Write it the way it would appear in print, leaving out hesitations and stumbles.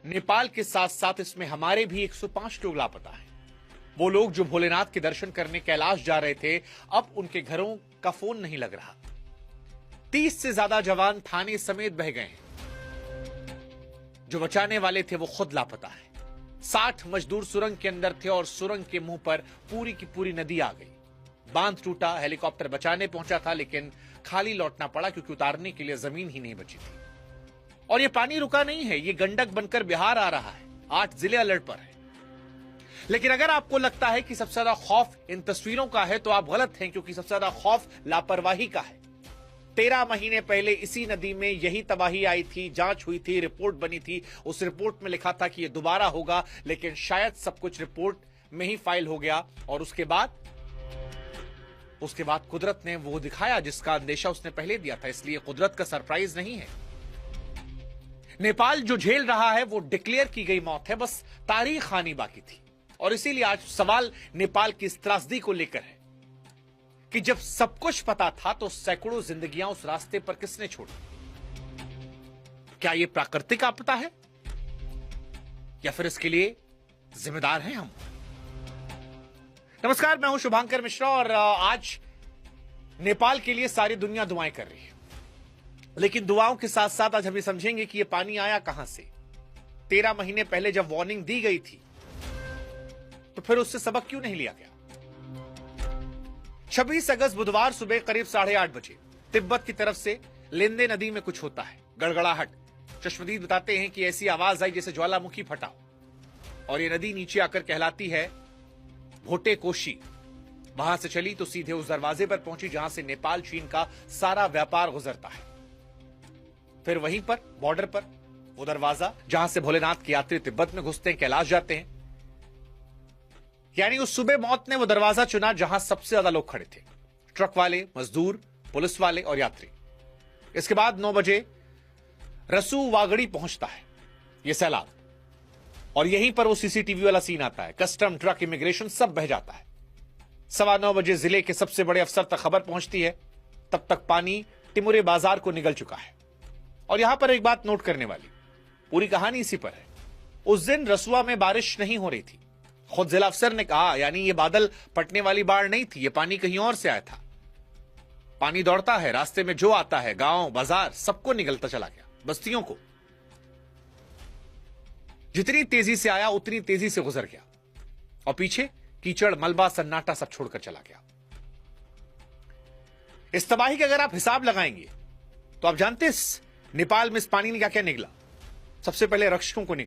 नेपाल के साथ साथ इसमें हमारे भी 105 लोग लापता हैं। वो लोग जो भोलेनाथ के दर्शन करने कैलाश जा रहे थे, अब उनके घरों का फोन नहीं लग रहा। 30 से ज्यादा जवान थाने समेत बह गए हैं। जो बचाने वाले थे वो खुद लापता है। 60 मजदूर सुरंग के अंदर थे और सुरंग के मुंह पर पूरी की पूरी नदी आ गई। बांध टूटा, हेलीकॉप्टर बचाने पहुंचा था, लेकिन खाली लौटना पड़ा क्योंकि उतारने के लिए जमीन ही नहीं बची थी। और ये पानी रुका नहीं है, ये गंडक बनकर बिहार आ रहा है। 8 जिले अलर्ट पर है। लेकिन अगर आपको लगता है कि सबसे ज्यादा खौफ इन तस्वीरों का है तो आप गलत हैं, क्योंकि सबसे ज्यादा खौफ लापरवाही का है। 13 महीने पहले इसी नदी में यही तबाही आई थी, जांच हुई थी, रिपोर्ट बनी थी। उस रिपोर्ट में लिखा था कि यह दोबारा होगा, लेकिन शायद सब कुछ रिपोर्ट में ही फाइल हो गया। और उसके बाद कुदरत ने वो दिखाया जिसका अंदेशा उसने पहले दिया था। इसलिए कुदरत का सरप्राइज नहीं है। नेपाल जो झेल रहा है वो डिक्लेयर की गई मौत है, बस तारीख आनी बाकी थी। और इसीलिए आज सवाल नेपाल की इस त्रासदी को लेकर है कि जब सब कुछ पता था तो सैकड़ों जिंदगियां उस रास्ते पर किसने छोड़ी? क्या यह प्राकृतिक आपदा है या फिर इसके लिए जिम्मेदार हैं हम? नमस्कार, मैं हूं शुभांकर मिश्रा और आज नेपाल के लिए सारी दुनिया दुआएं कर रही है। लेकिन दुआओं के साथ साथ आज हम ये समझेंगे कि यह पानी आया कहां से। 13 महीने पहले जब वार्निंग दी गई थी तो फिर उससे सबक क्यों नहीं लिया गया? 26 अगस्त बुधवार सुबह करीब 8:30 बजे तिब्बत की तरफ से लेंदे नदी में कुछ होता है, गड़गड़ाहट। चश्मदीद बताते हैं कि ऐसी आवाज आई जैसे ज्वालामुखी फटा हो। और यह नदी नीचे आकर कहलाती है भोटे कोशी। वहां से चली तो सीधे उस दरवाजे पर पहुंची जहां से नेपाल चीन का सारा व्यापार गुजरता है। फिर वहीं पर बॉर्डर पर वो दरवाजा जहां से भोलेनाथ के यात्री तिब्बत में घुसते हैं, कैलाश जाते हैं। यानी उस सुबह मौत ने वो दरवाजा चुना जहां सबसे ज्यादा लोग खड़े थे, ट्रक वाले, मजदूर, पुलिस वाले और यात्री। इसके बाद 9 बजे रसू वागड़ी पहुंचता है ये सैलाब, और यहीं पर वो सीसीटीवी वाला सीन आता है। कस्टम, ट्रक, इमिग्रेशन सब बह जाता है। 9:15 बजे जिले के सबसे बड़े अफसर तक खबर पहुंचती है। तब तक पानी टिमुरे बाजार को निगल चुका है। और यहां पर एक बात नोट करने वाली, पूरी कहानी इसी पर है। उस दिन रसुआ में बारिश नहीं हो रही थी। खुद जिला अफसर ने कहा, यानी ये बादल पटने वाली बाढ़ नहीं थी, ये पानी कहीं और से आया था। पानी दौड़ता है, रास्ते में जो आता है, गांव, बाजार, सबको निगलता चला गया, बस्तियों को। जितनी तेजी से आया उतनी तेजी से गुजर गया, और पीछे कीचड़, मलबा, सन्नाटा सब छोड़कर चला गया। इस तबाही का अगर आप हिसाब लगाएंगे तो आप जानते हैं नेपाल में इस पानी ने क्या क्या निकला। सबसे पहले रक्षकों को निकला।